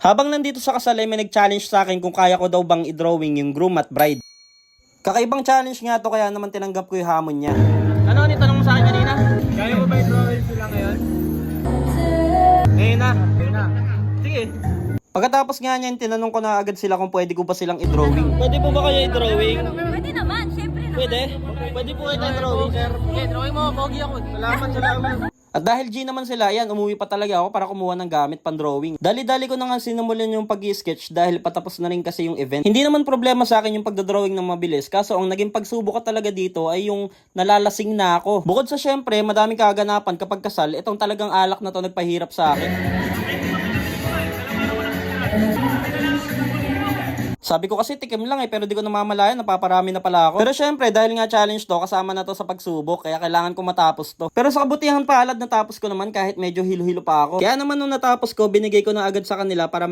Habang nandito sa kasal ay may nag-challenge sa akin kung kaya ko daw bang i-drawing yung groom at bride. Kakaibang challenge nga to kaya naman tinanggap ko yung hamon niya. Ano tanong mo sa akin kanina? Kaya mo ba i-drawing sila ngayon? Ngayon na. Ngayon na. Sige. Pagkatapos nga niyan, tinanong ko na agad sila kung pwede ko ba silang i-drawing. Pwede po ba kayo i-drawing? Pwede naman, syempre naman. Pwede? Pwede po kayo i-drawing, sir. Okay, drawing mo, pogi ako. Salamat. At dahil G naman sila, yan, umuwi pa talaga ako para kumuha ng gamit pan-drawing. Dali-dali ko na nga sinimulan yung pag-sketch dahil patapos na rin kasi yung event. Hindi naman problema sa akin yung pagdodrawing ng mabilis, kaso ang naging pagsubok ko talaga dito ay yung nalalasing na ako. Bukod sa syempre, madaming kaganapan kapag kasal, itong talagang alak na to nagpahirap sa akin. Sabi ko kasi tikim lang pero di ko namamalayan, napaparami na pala ako. Pero syempre, dahil nga challenge to, kasama na to sa pagsubok, kaya kailangan ko matapos to. Pero sa kabutihan palad, natapos ko naman kahit medyo hilo-hilo pa ako. Kaya naman nung natapos ko, binigay ko na agad sa kanila para